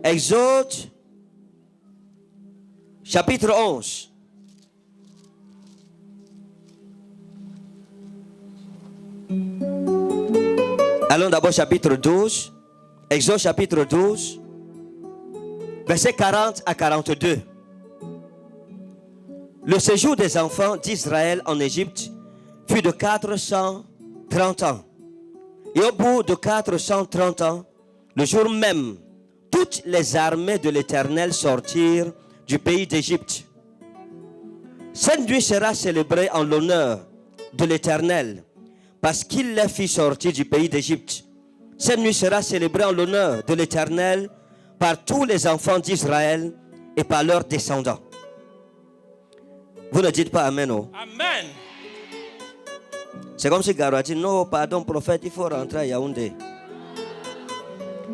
Exode, chapitre 11. Allons d'abord chapitre 12. Exode chapitre 12, versets 40 à 42. Le séjour des enfants d'Israël en Égypte fut de 430 ans. Et au bout de 430 ans, le jour même, toutes les armées de l'Éternel sortirent du pays d'Égypte. Cette nuit sera célébrée en l'honneur de l'Éternel, parce qu'il les fit sortir du pays d'Égypte. Cette nuit sera célébrée en l'honneur de l'Éternel par tous les enfants d'Israël et par leurs descendants. Vous ne dites pas Amen, oh? Amen. C'est comme si Garo a dit, non, pardon, prophète, il faut rentrer à Yaoundé.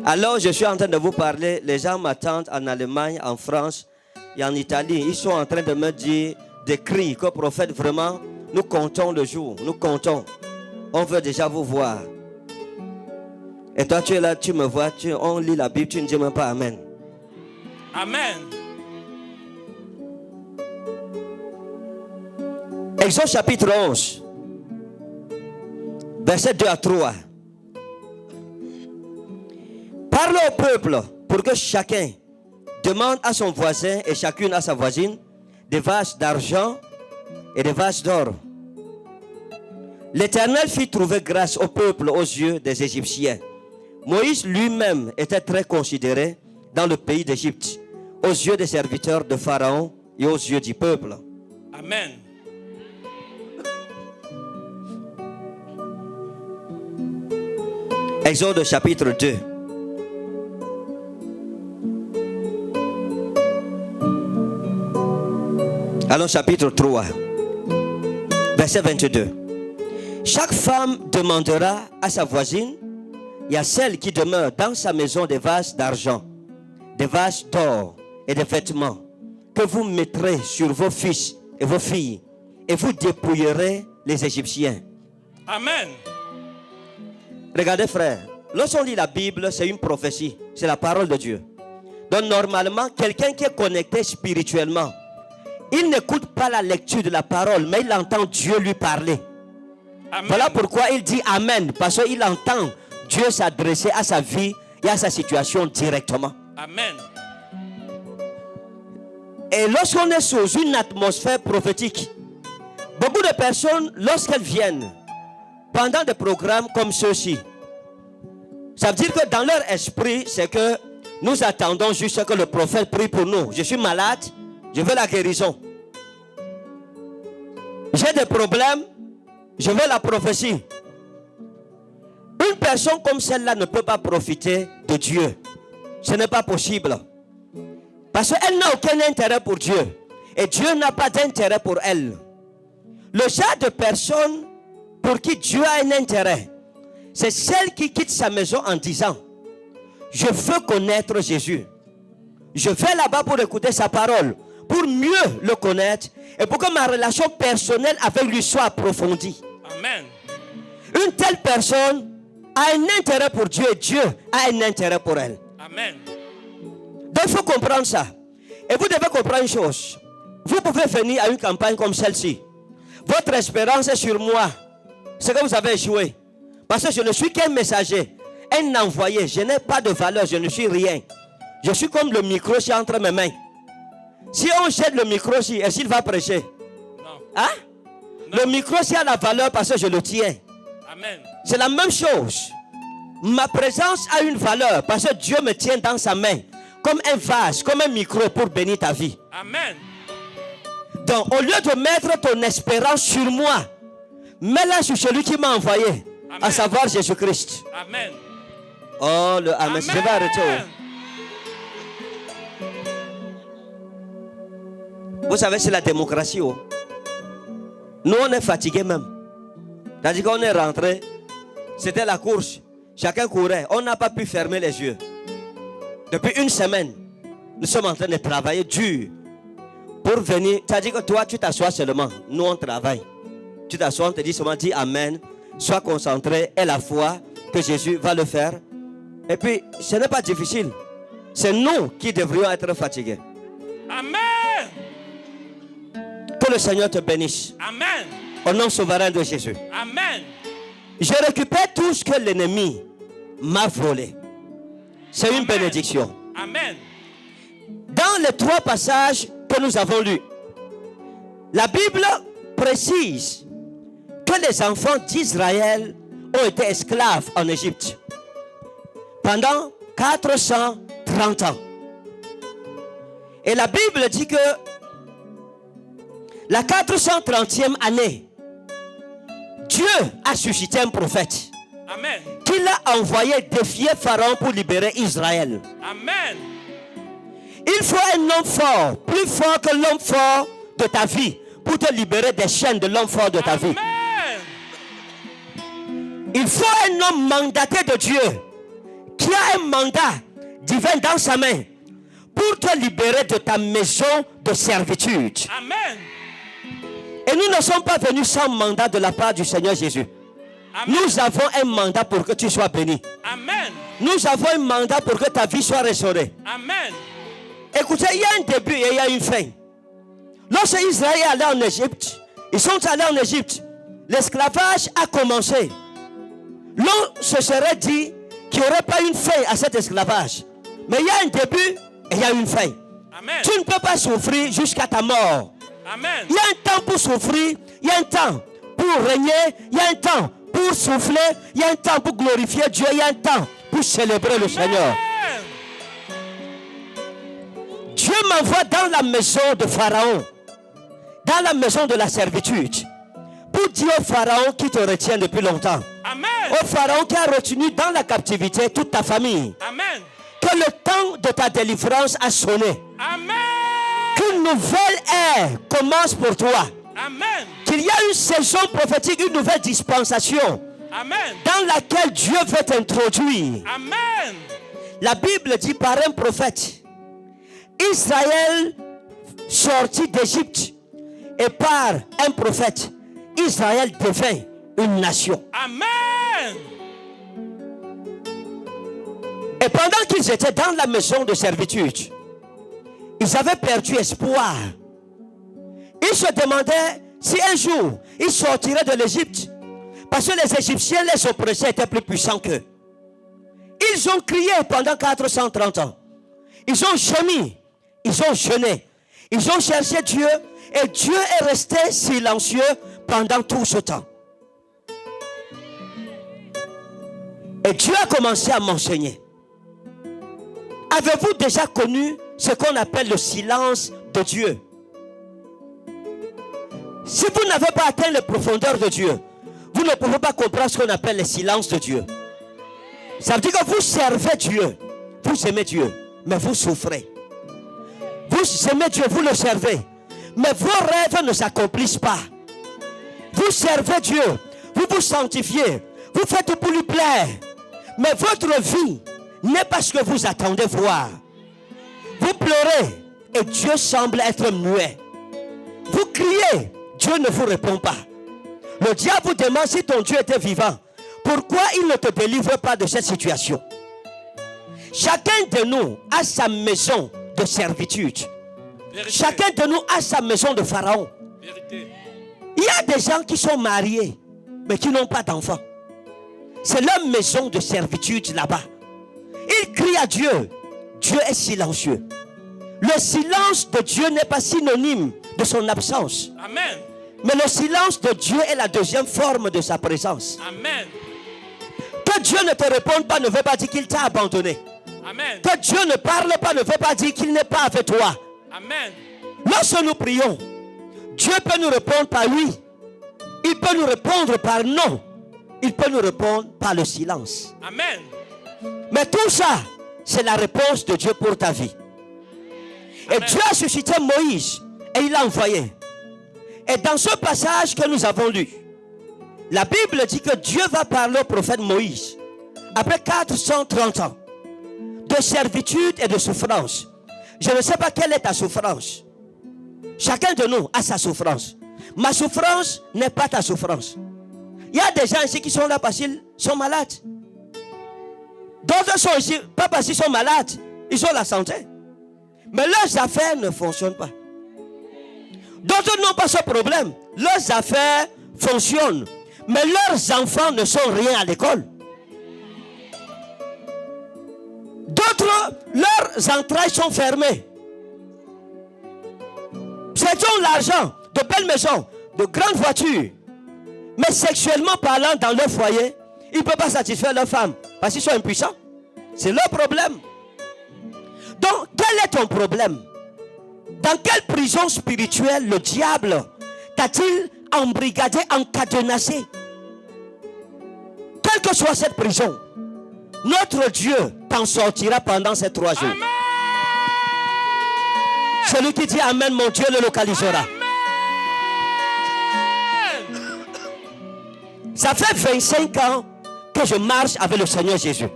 Alors, je suis en train de vous parler. Les gens m'attendent en Allemagne, en France et en Italie. Ils sont en train de me dire des cris que prophète, vraiment, nous comptons le jour. Nous comptons. On veut déjà vous voir. Et toi, tu es là, tu me vois, on lit la Bible, tu ne dis même pas Amen. Amen. Exode chapitre 11, versets 2 à 3. Parle au peuple pour que chacun demande à son voisin et chacune à sa voisine des vases d'argent et des vases d'or. L'Éternel fit trouver grâce au peuple aux yeux des Égyptiens. Moïse lui-même était très considéré dans le pays d'Égypte, aux yeux des serviteurs de Pharaon et aux yeux du peuple. Amen. Exode chapitre 2. Allons chapitre 3, verset 22. Chaque femme demandera à sa voisine et à celle qui demeure dans sa maison des vases d'argent, des vases d'or et des vêtements que vous mettrez sur vos fils et vos filles et vous dépouillerez les Égyptiens. Amen. Regardez frère, lorsqu'on lit la Bible, c'est une prophétie, c'est la parole de Dieu. Donc normalement, quelqu'un qui est connecté spirituellement, il n'écoute pas la lecture de la parole, mais il entend Dieu lui parler. Amen. Voilà pourquoi il dit Amen, parce qu'il entend Dieu s'adresser à sa vie et à sa situation directement. Amen. Et lorsqu'on est sous une atmosphère prophétique, beaucoup de personnes, lorsqu'elles viennent pendant des programmes comme ceux-ci, ça veut dire que dans leur esprit, c'est que nous attendons juste que le prophète prie pour nous. Je suis malade, je veux la guérison. J'ai des problèmes, je veux la prophétie. Une personne comme celle-là ne peut pas profiter de Dieu. Ce n'est pas possible. Parce qu'elle n'a aucun intérêt pour Dieu. Et Dieu n'a pas d'intérêt pour elle. Le genre de personne pour qui Dieu a un intérêt, c'est celle qui quitte sa maison en disant, je veux connaître Jésus. Je vais là-bas pour écouter sa parole, pour mieux le connaître et pour que ma relation personnelle avec lui soit approfondie. Amen. Une telle personne a un intérêt pour Dieu et Dieu a un intérêt pour elle. Amen. Donc il faut comprendre ça. Et vous devez comprendre une chose. Vous pouvez venir à une campagne comme celle-ci. Votre espérance est sur moi. C'est que vous avez échoué. Parce que je ne suis qu'un messager, un envoyé. Je n'ai pas de valeur, je ne suis rien. Je suis comme le micro qui est entre mes mains. Si on jette le micro, est-ce qu'il va prêcher? Non. Hein? Non. Le micro a la valeur parce que je le tiens. Amen. C'est la même chose. Ma présence a une valeur parce que Dieu me tient dans sa main. Comme un vase, comme un micro pour bénir ta vie. Amen. Donc, au lieu de mettre ton espérance sur moi, mets-la sur celui qui m'a envoyé, Amen. à savoir Jésus-Christ. Amen. Oh, le Amen. Amen. Je vais arrêter. Vous savez, c'est la démocratie. Oh. Nous, on est fatigués même. C'est-à-dire qu'on est rentré, c'était la course. Chacun courait. On n'a pas pu fermer les yeux. Depuis une semaine, nous sommes en train de travailler dur pour venir. C'est-à-dire que toi, tu t'assois seulement. Nous, on travaille. Tu t'assois, on te dit seulement, dis Amen. Sois concentré et la foi que Jésus va le faire. Et puis, ce n'est pas difficile. c'est nous qui devrions être fatigués. Amen. Que le Seigneur te bénisse. Amen. Au nom souverain de Jésus. Amen. Je récupère tout ce que l'ennemi m'a volé. C'est une bénédiction. Amen. Dans les 3 passages que nous avons lus, la Bible précise que les enfants d'Israël ont été esclaves en Égypte pendant 430 ans. Et la Bible dit que la 430e année, Dieu a suscité un prophète. Amen. Qu'il a envoyé défier Pharaon pour libérer Israël. Amen. Il faut un homme fort, plus fort que l'homme fort de ta vie, pour te libérer des chaînes de l'homme fort de ta vie. Amen. Il faut un homme mandaté de Dieu, qui a un mandat divin dans sa main, pour te libérer de ta maison de servitude. Amen. Et nous ne sommes pas venus sans mandat de la part du Seigneur Jésus. Amen. Nous avons un mandat pour que tu sois béni. Amen. Nous avons un mandat pour que ta vie soit restaurée. Amen. Écoutez, il y a un début et il y a une fin. Lorsque Israël est allé en Égypte, ils sont allés en Égypte, l'esclavage a commencé. L'on se serait dit qu'il n'y aurait pas une fin à cet esclavage. Mais il y a un début et il y a une fin. Amen. Tu ne peux pas souffrir jusqu'à ta mort. Amen. Il y a un temps pour souffrir, il y a un temps pour régner, il y a un temps pour souffler, il y a un temps pour glorifier Dieu, il y a un temps pour célébrer le Seigneur. Dieu m'envoie dans la maison de Pharaon, dans la maison de la servitude, pour dire au Pharaon qui te retient depuis longtemps, Amen. au Pharaon qui a retenu dans la captivité toute ta famille, Amen. que le temps de ta délivrance a sonné. Amen. Qu'une nouvelle ère commence pour toi. Amen. Qu'il y a une saison prophétique, une nouvelle dispensation Amen. dans laquelle Dieu veut t'introduire. Amen. La Bible dit par un prophète, Israël sorti d'Égypte, et par un prophète, Israël devint une nation. Amen. Et pendant qu'ils étaient dans la maison de servitude, ils avaient perdu espoir. Ils se demandaient si un jour ils sortiraient de l'Égypte, parce que les Égyptiens les oppressaient, étaient plus puissants qu'eux. Ils ont crié pendant 430 ans. Ils ont gémi, ils ont jeûné, ils ont cherché Dieu, et Dieu est resté silencieux pendant tout ce temps. Et Dieu a commencé à m'enseigner. Avez-vous déjà connu ce qu'on appelle le silence de Dieu? Si vous n'avez pas atteint les profondeurs de Dieu, vous ne pouvez pas comprendre ce qu'on appelle le silence de Dieu. Ça veut dire que vous servez Dieu, vous aimez Dieu, mais vous souffrez. Vous aimez Dieu, vous le servez, mais vos rêves ne s'accomplissent pas. Vous servez Dieu, vous vous sanctifiez, vous faites pour lui plaire, mais votre vie n'est pas ce que vous attendez voir. Vous pleurez et Dieu semble être muet. Vous criez, Dieu ne vous répond pas. Le diable vous demande si ton Dieu était vivant, pourquoi il ne te délivre pas de cette situation? Chacun de nous a sa maison de servitude. Vérité. Chacun de nous a sa maison de Pharaon. Vérité. Il y a des gens qui sont mariés, mais qui n'ont pas d'enfants. C'est leur maison de servitude là-bas. Ils crient à Dieu. Dieu est silencieux. Le silence de Dieu n'est pas synonyme de son absence. Amen. Mais le silence de Dieu est la deuxième forme de sa présence. Amen. Que Dieu ne te réponde pas ne veut pas dire qu'il t'a abandonné. Amen. Que Dieu ne parle pas ne veut pas dire qu'il n'est pas avec toi. Amen. Lorsque nous prions, Dieu peut nous répondre par oui. Il peut nous répondre par non. Il peut nous répondre par le silence. Amen. Mais tout ça, c'est la réponse de Dieu pour ta vie. Et Amen. Dieu a suscité Moïse et il l'a envoyé. Et dans ce passage que nous avons lu, la Bible dit que Dieu va parler au prophète Moïse après 430 ans de servitude et de souffrance. Je ne sais pas quelle est ta souffrance. Chacun de nous a sa souffrance. Ma souffrance n'est pas ta souffrance. Il y a des gens ici qui sont là parce qu'ils sont malades. D'autres sont ici pas parce qu'ils sont malades, Ils ont la santé. Mais leurs affaires ne fonctionnent pas. D'autres n'ont pas ce problème. Leurs affaires fonctionnent. Mais leurs enfants ne sont rien à l'école. D'autres, leurs entrailles sont fermées. Ils ont l'argent, de belles maisons, de grandes voitures. Mais sexuellement parlant, dans leur foyer, ils ne peuvent pas satisfaire leur femme. Parce qu'ils sont impuissants. C'est leur problème. Donc, quel est ton problème? Dans quelle prison spirituelle le diable t'a-t-il embrigadé, encadenassé? Quelle que soit cette prison, notre Dieu t'en sortira pendant ces 3 jours. Amen. Celui qui dit Amen, mon Dieu le localisera. Amen. Ça fait 25 ans que je marche avec le Seigneur Jésus.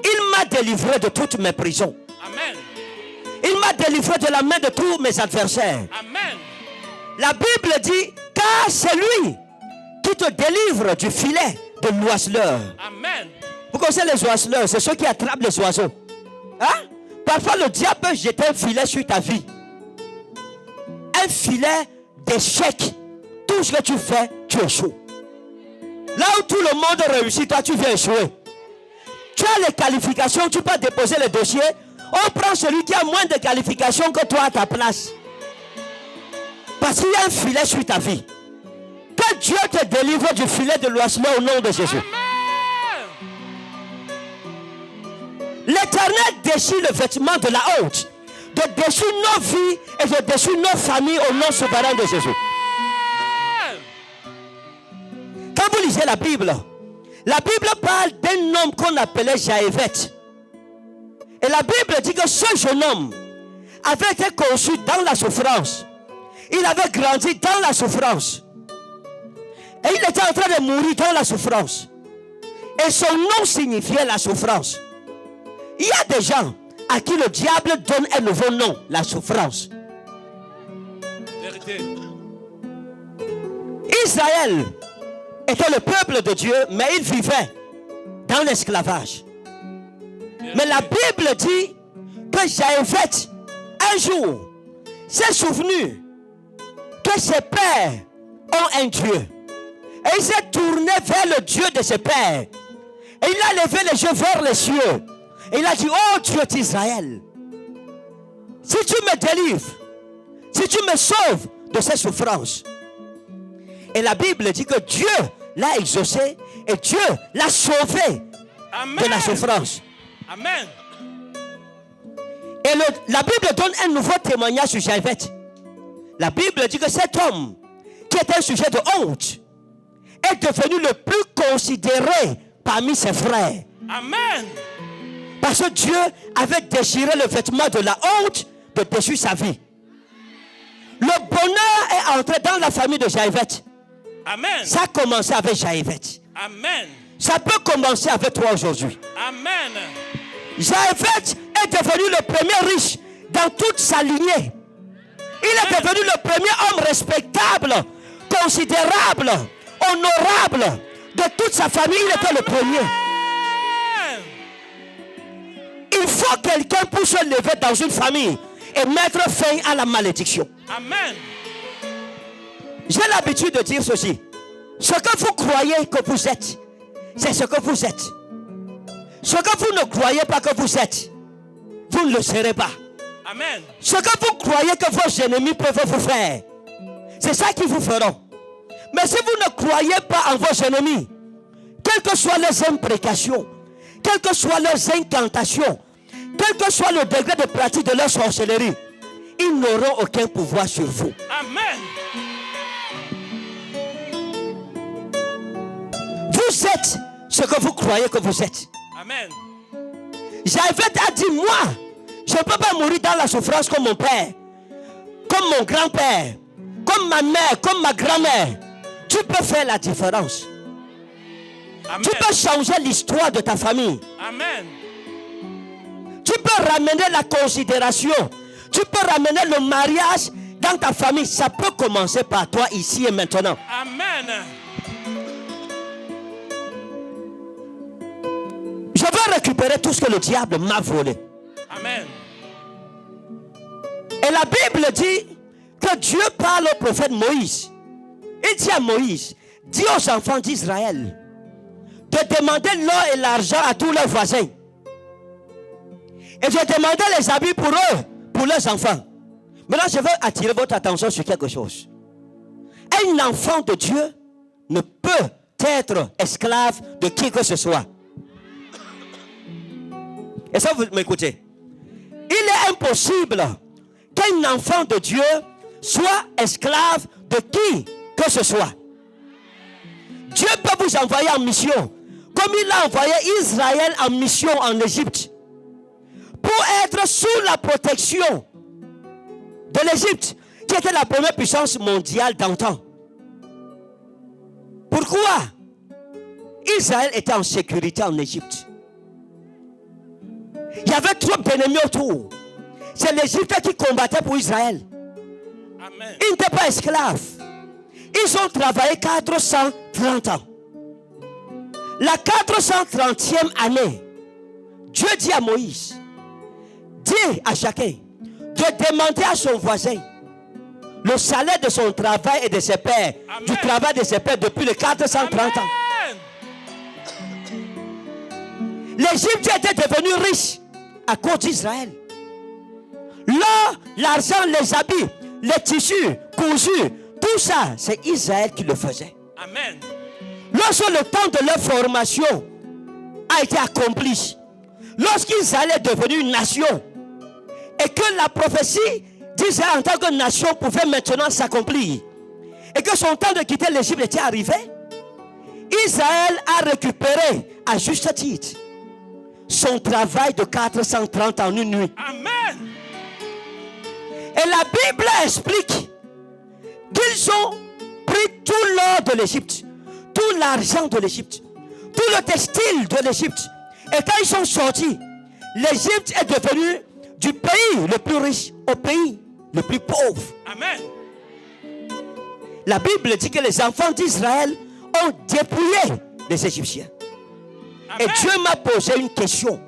Il m'a délivré de toutes mes prisons. Amen. Il m'a délivré de la main de tous mes adversaires. Amen. La Bible dit, car c'est lui qui te délivre du filet de l'oiseleur. Amen. Vous connaissez les oiseleurs, c'est ceux qui attrapent les oiseaux. Hein? Parfois le diable peut jeter un filet sur ta vie. Un filet d'échec. Tout ce que tu fais, tu échoues. Là où tout le monde réussit, toi tu viens échouer. Tu as les qualifications, tu peux déposer le dossier. On prend celui qui a moins de qualifications que toi à ta place. Parce qu'il y a un filet sur ta vie. Que Dieu te délivre du filet de l'oiseleur au nom de Jésus. Amen. L'Éternel déchire le vêtement de la honte, de dessus nos vies et de dessus nos familles au nom souverain de Jésus. Quand vous lisez la Bible parle d'un homme qu'on appelait Jaévet. Et la Bible dit que ce jeune homme avait été conçu dans la souffrance. Il avait grandi dans la souffrance. Et il était en train de mourir dans la souffrance. Et son nom signifiait la souffrance. Il y a des gens à qui le diable donne un nouveau nom, la souffrance. Vérité. Israël était le peuple de Dieu, mais il vivait dans l'esclavage. Mais la Bible dit que Jaévet, un jour, s'est souvenu que ses pères ont un Dieu. Et il s'est tourné vers le Dieu de ses pères. Et il a levé les yeux vers les cieux. Et il a dit, oh Dieu d'Israël, si tu me délivres, si tu me sauves de ces souffrances. Et la Bible dit que Dieu l'a exaucé et Dieu l'a sauvé de la souffrance. Amen. Et la Bible donne un nouveau témoignage sur Jaévet. La Bible dit que cet homme, qui était un sujet de honte, est devenu le plus considéré parmi ses frères. Amen. Parce que Dieu avait déchiré le vêtement de la honte de dessus sa vie. Le bonheur est entré dans la famille de Jaévet. Amen. Ça a commencé avec Jaévet. Amen. Ça peut commencer avec toi aujourd'hui. Amen. Jaévet est devenu le premier riche dans toute sa lignée. Il est devenu le premier homme respectable, considérable, honorable de toute sa famille. Il était le premier. Il faut quelqu'un pour se lever dans une famille et mettre fin à la malédiction. Amen. J'ai l'habitude de dire ceci. Ce que vous croyez que vous êtes, c'est ce que vous êtes. Ce que vous ne croyez pas que vous êtes, vous ne le serez pas. Amen. Ce que vous croyez que vos ennemis peuvent vous faire, c'est ça qu'ils vous feront. Mais si vous ne croyez pas en vos ennemis, quelles que soient leurs imprécations, quelles que soient leurs incantations, quel que soit le degré de pratique de leur sorcellerie, ils n'auront aucun pouvoir sur vous. Amen. Vous êtes ce que vous croyez que vous êtes. Amen. Jaévet a dit, moi, je ne peux pas mourir dans la souffrance comme mon père, comme mon grand-père, comme ma mère, comme ma grand-mère. Tu peux faire la différence. Amen. Tu peux changer l'histoire de ta famille. Amen. Tu peux ramener la considération. Tu peux ramener le mariage dans ta famille. Ça peut commencer par toi ici et maintenant. Amen. Je veux récupérer tout ce que le diable m'a volé. Amen. Et la Bible dit que Dieu parle au prophète Moïse. Il dit à Moïse, dis aux enfants d'Israël de demander l'or et l'argent à tous leurs voisins. Et de demander les habits pour eux, pour leurs enfants. Maintenant, je veux attirer votre attention sur quelque chose. Un enfant de Dieu ne peut être esclave de qui que ce soit. Et ça, vous m'écoutez. Il est impossible qu'un enfant de Dieu soit esclave de qui que ce soit. Dieu peut vous envoyer en mission, comme il a envoyé Israël en mission en Égypte, pour être sous la protection de l'Égypte, qui était la première puissance mondiale d'antan. Pourquoi Israël était en sécurité en Égypte? Il y avait trop d'ennemis autour. C'est l'Égypte qui combattait pour Israël. Amen. Ils n'étaient pas esclaves. Ils ont travaillé 430 ans. La 430e année, Dieu dit à Moïse, dis à chacun de demander à son voisin le salaire de son travail et de ses pères. Amen. Du travail de ses pères depuis les 430 ans. Amen. L'Égypte était devenue riche à cause d'Israël. L'or, l'argent, les habits, les tissus cousus, tout ça, c'est Israël qui le faisait. Amen. Lorsque le temps de leur formation a été accompli, lorsqu'Israël est devenu une nation, et que la prophétie d'Israël en tant que nation pouvait maintenant s'accomplir, et que son temps de quitter l'Égypte était arrivé, Israël a récupéré à juste titre son travail de 430 en une nuit. Amen. Et la Bible explique qu'ils ont pris tout l'or de l'Égypte, tout l'argent de l'Égypte, tout le textile de l'Égypte. Et quand ils sont sortis, l'Égypte est devenue du pays le plus riche au pays le plus pauvre. Amen. La Bible dit que les enfants d'Israël ont dépouillé les Égyptiens. Amen. Et Dieu m'a posé une question.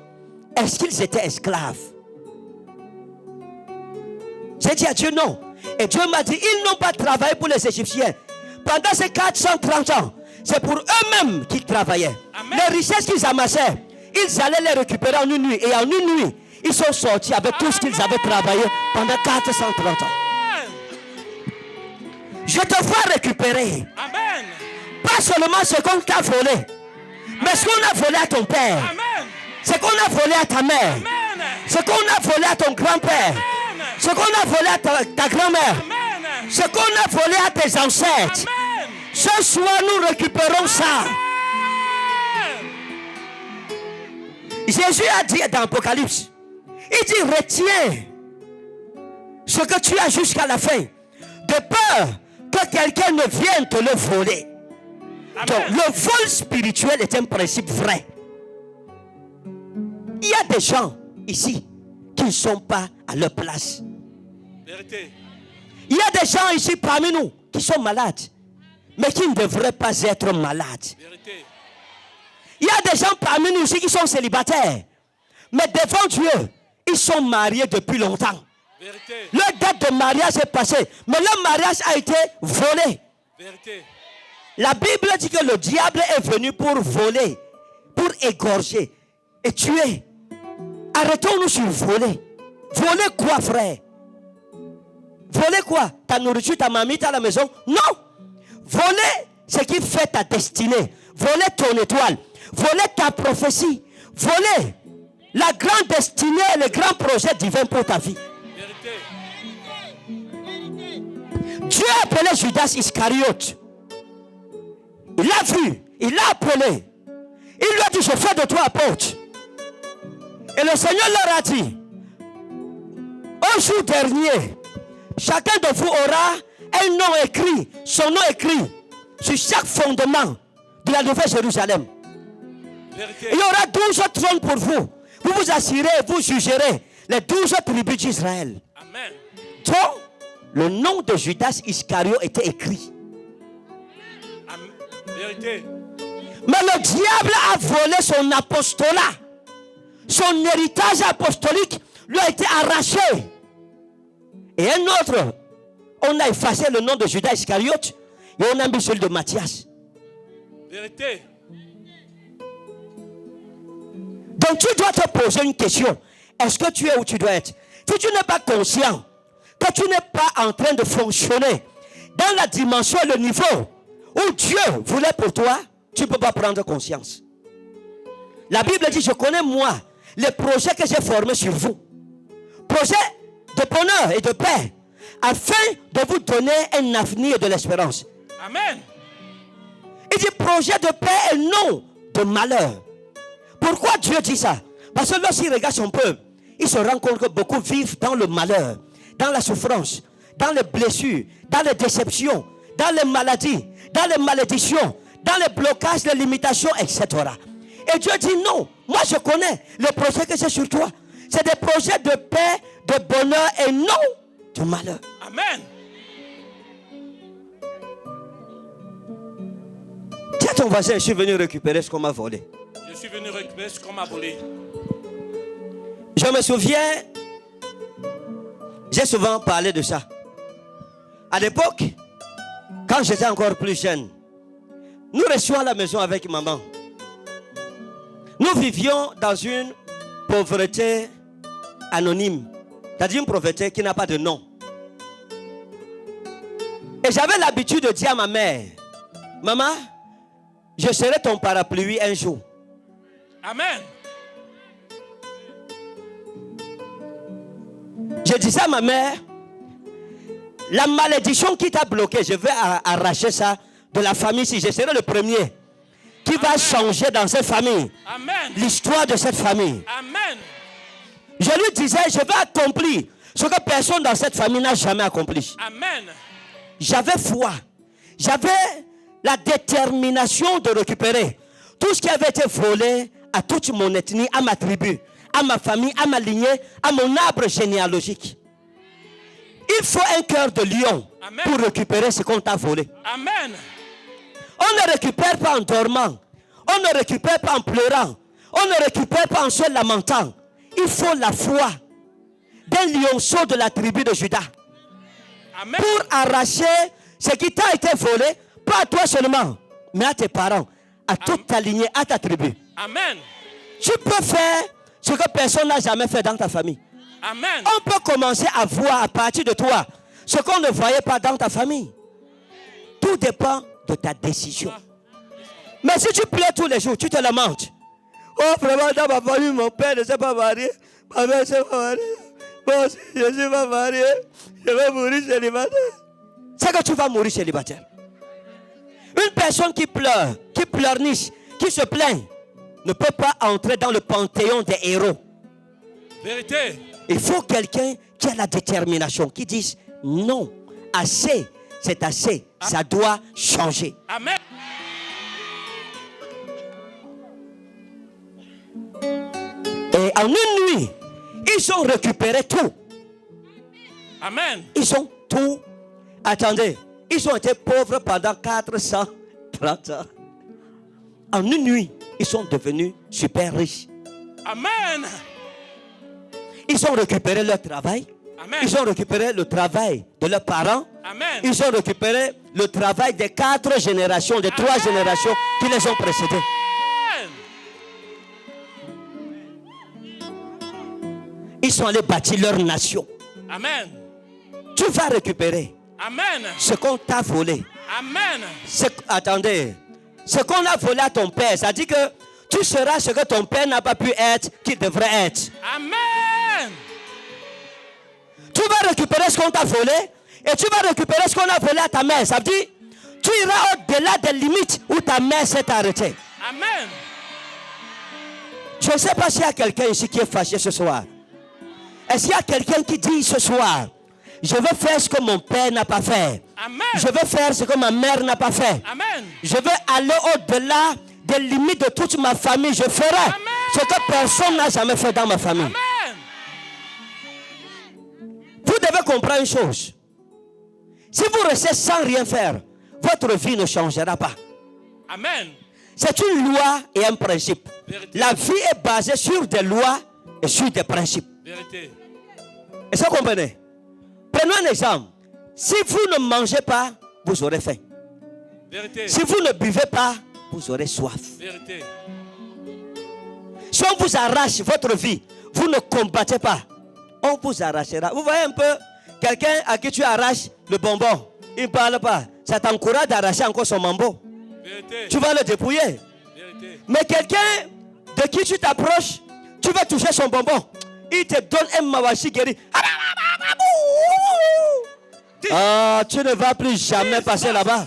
Est-ce qu'ils étaient esclaves? J'ai dit à Dieu non. Et Dieu m'a dit, ils n'ont pas travaillé pour les Égyptiens. Pendant ces 430 ans, c'est pour eux-mêmes qu'ils travaillaient. Amen. Les richesses qu'ils amassaient, ils allaient les récupérer en une nuit. Et en une nuit, ils sont sortis avec tout ce qu'ils avaient travaillé pendant 430 ans. Amen. Je te vois récupérer. Amen. Pas seulement ce qu'on t'a volé, mais ce qu'on a volé à ton père, Amen. ce qu'on a volé à ta mère, Amen. ce qu'on a volé à ton grand-père, Amen. ce qu'on a volé à ta grand-mère, Amen. ce qu'on a volé à tes ancêtres. Amen. Ce soir, nous récupérons ça. Amen. Jésus a dit dans l'Apocalypse, il dit, retiens ce que tu as jusqu'à la fin, de peur que quelqu'un ne vienne te le voler. Amen. Donc, le vol spirituel est un principe vrai. Il y a des gens ici qui ne sont pas à leur place. Vérité. Il y a des gens ici parmi nous qui sont malades, mais qui ne devraient pas être malades. Vérité. Il y a des gens parmi nous ici qui sont célibataires, mais devant Dieu, ils sont mariés depuis longtemps. Vérité. Leur date de mariage est passée, mais leur mariage a été volé. Vérité. La Bible dit que le diable est venu pour voler, pour égorger et tuer. Arrêtons-nous sur voler. Voler quoi, frère? Voler quoi? Ta nourriture, ta mamie, à la maison? Non. Voler ce qui fait ta destinée. Voler ton étoile. Voler ta prophétie. Voler la grande destinée et le grand projet divin pour ta vie. Vérité. Dieu a appelé Judas Iscariote. Il l'a vu, il l'a appelé. Il lui a dit, je fais de toi apôtre. Et le Seigneur leur a dit, au jour dernier, chacun de vous aura un nom écrit, son nom écrit sur chaque fondement de la Nouvelle Jérusalem. Vérité. Il y aura 12 trônes pour vous. Vous vous assurez, vous jugerez les 12 tribus d'Israël. Amen. Donc, le nom de Judas Iscario était écrit. Amen. Vérité. Mais le diable a volé son apostolat, son héritage apostolique lui a été arraché. Et un autre, on a effacé le nom de Judas Iscariote et on a mis celui de Matthias. Vérité. Donc tu dois te poser une question. Est-ce que tu es où tu dois être? Si tu n'es pas conscient que tu n'es pas en train de fonctionner dans la dimension et le niveau où Dieu voulait pour toi, tu ne peux pas prendre conscience. La Bible dit, je connais moi les projets que j'ai formés sur vous. Projets de bonheur et de paix, afin de vous donner un avenir et de l'espérance. Amen. Il dit projet de paix et non de malheur. Pourquoi Dieu dit ça? Parce que lorsqu'il regarde son peuple, il se rend compte que beaucoup vivent dans le malheur, dans la souffrance, dans les blessures, dans les déceptions, dans les maladies, dans les malédictions, dans les blocages, les limitations, etc. Et Dieu dit non, moi je connais les projets que j'ai sur toi. C'est des projets de paix, de bonheur et non de malheur. Amen. Dis à ton voisin, je suis venu récupérer ce qu'on m'a volé. Je suis venu récupérer ce qu'on m'a volé. Je me souviens, j'ai souvent parlé de ça. À l'époque, quand j'étais encore plus jeune, nous restions à la maison avec maman. Nous vivions dans une pauvreté anonyme, c'est-à-dire une pauvreté qui n'a pas de nom. Et j'avais l'habitude de dire à ma mère, maman, je serai ton parapluie un jour. Amen. Je disais à ma mère, la malédiction qui t'a bloqué, je vais arracher ça de la famille si je serai le premier qui va changer dans cette famille. Amen. L'histoire de cette famille. Amen. Je lui disais, je vais accomplir ce que personne dans cette famille n'a jamais accompli. Amen. J'avais foi. J'avais la détermination de récupérer tout ce qui avait été volé à toute mon ethnie, à ma tribu, à ma famille, à ma lignée, à mon arbre généalogique. Il faut un cœur de lion. Amen. Pour récupérer ce qu'on t'a volé. Amen. On ne récupère pas en dormant. On ne récupère pas en pleurant. On ne récupère pas en se lamentant. Il faut la foi d'un lionceau de la tribu de Judas. Amen. Pour arracher ce qui t'a été volé, pas à toi seulement, mais à tes parents, à toute ta lignée, à ta tribu. Amen. Tu peux faire ce que personne n'a jamais fait dans ta famille. Amen. On peut commencer à voir à partir de toi ce qu'on ne voyait pas dans ta famille. Tout dépend de ta décision. Mais si tu pleures tous les jours, tu te lamentes. Oh, vraiment, dans ma famille, mon père ne s'est pas marié. Ma mère ne s'est pas mariée. Moi aussi, je ne suis pas marié. Je vais mourir célibataire. C'est que tu vas mourir célibataire. Une personne qui pleure, qui pleurniche, qui se plaint, ne peut pas entrer dans le panthéon des héros. Vérité. Il faut quelqu'un qui a la détermination, qui dise non, assez, c'est assez, ça doit changer. Amen. Et en une nuit, ils ont récupéré tout. Amen. Ils ont tout. Attendez, ils ont été pauvres pendant 430 ans. En une nuit, ils sont devenus super riches. Amen. Ils ont récupéré leur travail. Amen. Ils ont récupéré le travail de leurs parents. Amen. Ils ont récupéré le travail des 4 générations, des 3 générations qui les ont précédés. Ils sont allés bâtir leur nation. Amen. Tu vas récupérer. Amen. Ce qu'on t'a volé. Amen. Attendez. Ce qu'on a volé à ton père, ça dit que tu seras ce que ton père n'a pas pu être, qu'il devrait être. Amen. Tu vas récupérer ce qu'on t'a volé et tu vas récupérer ce qu'on a volé à ta mère. Ça veut dire, tu iras au-delà des limites où ta mère s'est arrêtée. Amen. Je ne sais pas s'il y a quelqu'un ici qui est fâché ce soir. Est-ce qu'il y a quelqu'un qui dit ce soir, je veux faire ce que mon père n'a pas fait. Amen. Je veux faire ce que ma mère n'a pas fait. Amen. Je veux aller au-delà des limites de toute ma famille. Je ferai ce que personne n'a jamais fait dans ma famille. Amen. Vous devez comprendre une chose. Si vous restez sans rien faire, votre vie ne changera pas. Amen. C'est une loi et un principe. Vérité. La vie est basée sur des lois et sur des principes. Vérité. Est-ce que vous comprenez? Prenons un exemple. Si vous ne mangez pas, vous aurez faim. Vérité. Si vous ne buvez pas, vous aurez soif. Vérité. Si on vous arrache votre vie, vous ne combattez pas, on vous arrachera. Vous voyez un peu quelqu'un à qui tu arraches le bonbon, il ne parle pas. Ça t'encourage d'arracher encore son mambo. Vérité. Tu vas le dépouiller. Vérité. Mais quelqu'un de qui tu t'approches, tu vas toucher son bonbon. Il te donne un mawashi guéri. Ah, tu ne vas plus jamais passer là-bas.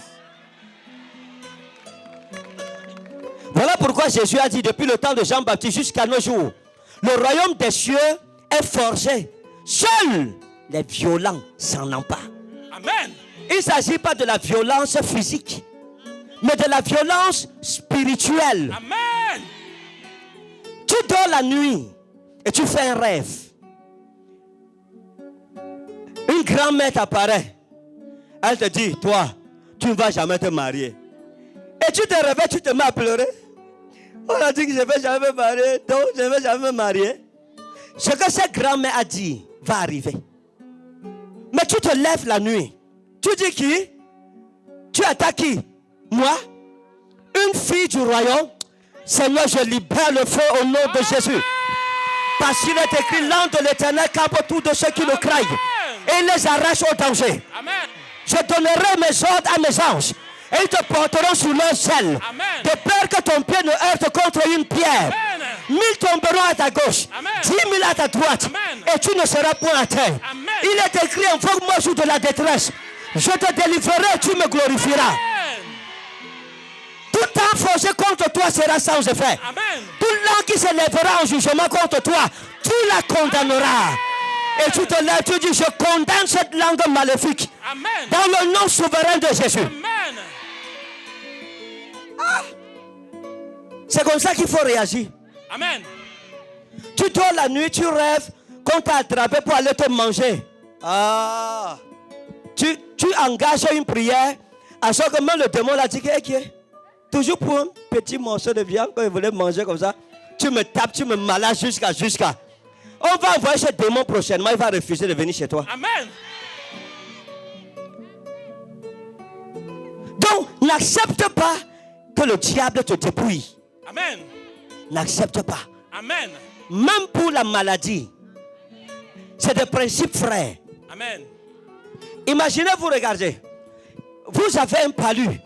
Voilà pourquoi Jésus a dit depuis le temps de Jean-Baptiste jusqu'à nos jours, le royaume des cieux est forgé. Seuls les violents s'en emparent. Amen. Il ne s'agit pas de la violence physique, mais de la violence spirituelle. Amen. Tu dors la nuit et tu fais un rêve. Une grand-mère t'apparaît. Elle te dit, toi, tu ne vas jamais te marier. Et tu te réveilles, tu te mets à pleurer. On a dit que je ne vais jamais me marier, donc je ne vais jamais me marier. Ce que cette grand-mère a dit va arriver. Mais tu te lèves la nuit. Tu dis qui? Tu attaques qui? Moi? Une fille du royaume? Seigneur, je libère le feu au nom de Jésus. Parce qu'il est écrit, l'ange de l'Éternel campe autour de ceux qui le craignent. Et il les arrache au danger. Amen. Je donnerai mes ordres à mes anges. Et ils te porteront sur leur selle. Amen. De peur que ton pied ne heurte contre une pierre. Amen. 1000 tomberont à ta gauche. Amen. 10 000 à ta droite. Amen. Et tu ne seras point à terre. Amen. Il est écrit, invoque-moi jour de la détresse. Je te délivrerai et tu me glorifieras. Amen. Tout temps forgé contre toi sera sans effet. Amen. Toute langue qui se lèvera en jugement contre toi, tu la condamneras. Et tu te lèves, tu dis, je condamne cette langue maléfique. Amen. Dans le nom souverain de Jésus. Amen. C'est comme ça qu'il faut réagir. Amen. Tu dors la nuit, tu rêves qu'on t'a attrapé pour aller te manger. Ah. Tu engages une prière. À ce moment, le démon l'a dit que toujours pour un petit morceau de viande, quand il voulait manger comme ça, tu me tapes, tu me malases jusqu'à. On va envoyer ce démon prochainement, il va refuser de venir chez toi. Amen. Donc, n'accepte pas que le diable te dépouille. Amen. N'accepte pas. Amen. Même pour la maladie. C'est des principes frères. Amen. Imaginez, vous regardez. Vous avez un palu.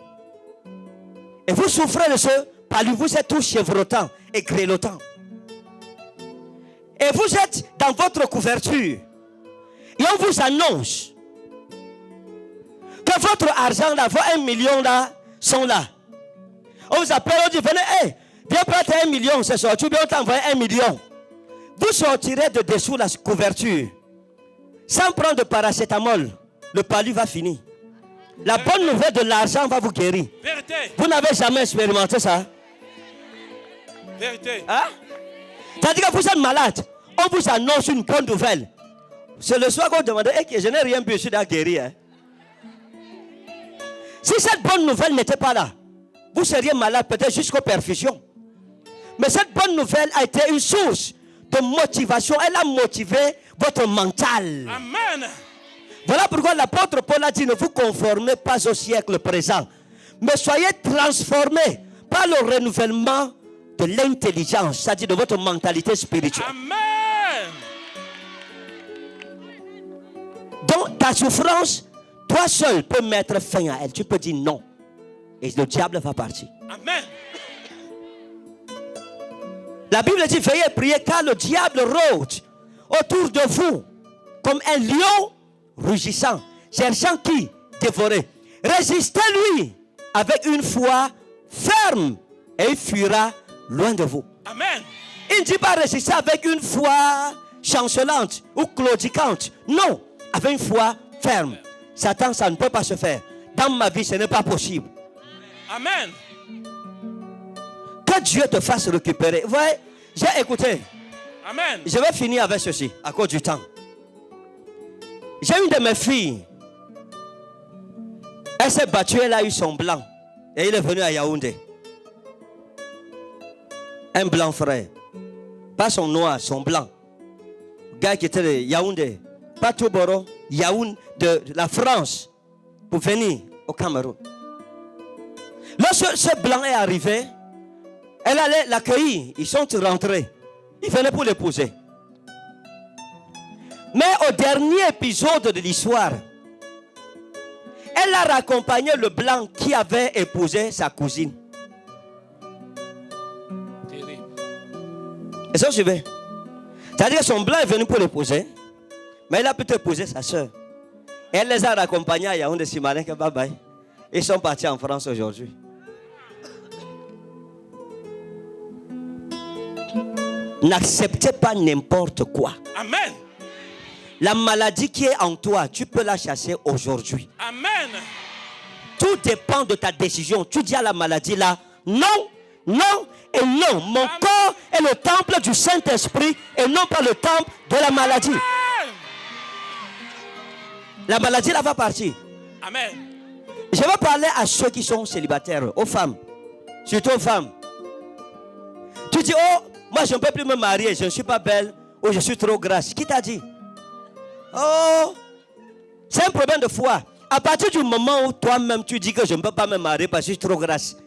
Et vous souffrez de ce palu. Vous êtes tout chevrotant et grelottant. Et vous êtes dans votre couverture. Et on vous annonce que votre argent là, vos 1 million là, sont là. On vous appelle, on dit, venez, hey, viens prendre 1 million ce soir. Tu viens t'envoyer 1 million. Vous sortirez de dessous la couverture. Sans prendre de paracétamol, le palu va finir. La bonne nouvelle de l'argent va vous guérir. Vérité. Vous n'avez jamais expérimenté ça? Vérité. Hein? C'est-à-dire que vous êtes malade. On vous annonce une bonne nouvelle. C'est le soir qu'on vous demande, je n'ai rien bu, je suis guéri. Hein? Si cette bonne nouvelle n'était pas là, vous seriez malade peut-être jusqu'aux perfusions. Mais cette bonne nouvelle a été une source de motivation. Elle a motivé votre mental. Amen. Voilà pourquoi l'apôtre Paul a dit, ne vous conformez pas au siècle présent, mais soyez transformés par le renouvellement de l'intelligence, c'est-à-dire de votre mentalité spirituelle. Amen. Donc ta souffrance, toi seul peux mettre fin à elle. Tu peux dire non. Et le diable va partir. Amen. La Bible dit, veillez prier car le diable rôde autour de vous comme un lion rugissant, cherchant qui dévorer. Résistez-lui avec une foi ferme et il fuira loin de vous. Amen. Il ne dit pas résister avec une foi chancelante ou claudiquante. Non, avec une foi ferme. Satan, ça ne peut pas se faire. Dans ma vie, ce n'est pas possible. Amen. Que Dieu te fasse récupérer. Vous voyez, j'ai écouté. Amen. Je vais finir avec ceci, à cause du temps. J'ai une de mes filles. Elle s'est battue, elle a eu son blanc. Et il est venu à Yaoundé. Un blanc frère. Pas son noir, son blanc. gars qui était de Yaoundé, pas Toboro, Yaoundé, de la France, pour venir au Cameroun. Lorsque ce blanc est arrivé, elle allait l'accueillir. Ils sont rentrés. Ils venaient pour l'épouser. Mais au dernier épisode de l'histoire, elle a raccompagné le blanc qui avait épousé sa cousine. Terrible. Est-ce que vous suivez? C'est-à-dire que son blanc est venu pour l'épouser, mais il a plutôt épousé sa soeur. Elle les a raccompagnés à Yaoundé Simalin, que bye bye. Ils sont partis en France aujourd'hui. N'acceptez pas n'importe quoi. Amen. La maladie qui est en toi, tu peux la chasser aujourd'hui. Amen. Tout dépend de ta décision. Tu dis à la maladie là, non, non et non. Mon corps est le temple du Saint-Esprit et non pas le temple de la maladie. Amen. La maladie là va partir. Amen. Je vais parler à ceux qui sont célibataires, aux femmes, surtout aux femmes. Tu dis, oh, moi je ne peux plus me marier, je ne suis pas belle ou je suis trop grasse. Qui t'a dit? Oh, c'est un problème de foi. À partir du moment où toi-même tu dis que je ne peux pas me marier parce que je suis trop grasse,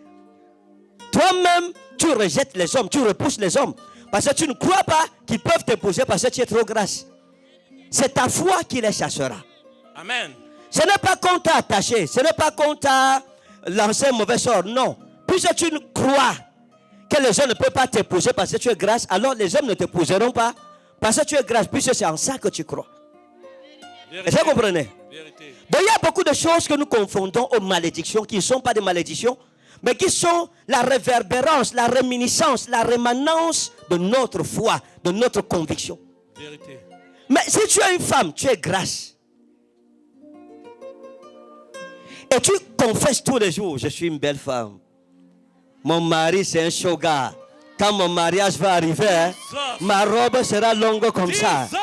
toi-même tu rejettes les hommes, tu repousses les hommes parce que tu ne crois pas qu'ils peuvent t'épouser parce que tu es trop grasse. C'est ta foi qui les chassera. Amen. Ce n'est pas qu'on t'a attaché, ce n'est pas qu'on t'a lancé un mauvais sort, non. Puisque tu crois que les hommes ne peuvent pas t'épouser parce que tu es grasse, alors les hommes ne t'épouseront pas parce que tu es grasse, puisque c'est en ça que tu crois. Est-ce que vous comprenez? Vérité. Donc il y a beaucoup de choses que nous confondons aux malédictions, qui ne sont pas des malédictions, mais qui sont la réverbérance, la réminiscence, la rémanence de notre foi, de notre conviction. Vérité. Mais si tu es une femme, tu es grasse. Et tu confesses tous les jours, je suis une belle femme. Mon mari, c'est un shoga. Quand mon mariage va arriver, hein, ma robe sera longue comme ça. Jesus.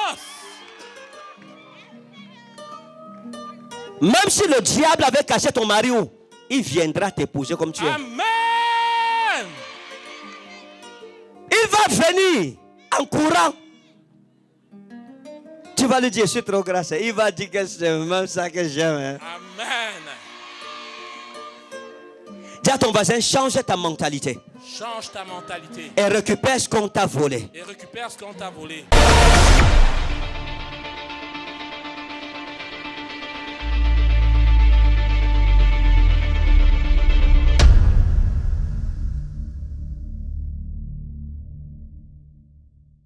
Même si le diable avait caché ton mari, il viendra t'épouser comme tu es. Amen. Il va venir en courant. Tu vas lui dire, je suis trop grasse. Il va dire que c'est même ça que j'aime. Hein. Amen. Dis à ton voisin, change ta mentalité. Change ta mentalité Et récupère ce qu'on t'a volé. et récupère ce qu'on t'a volé.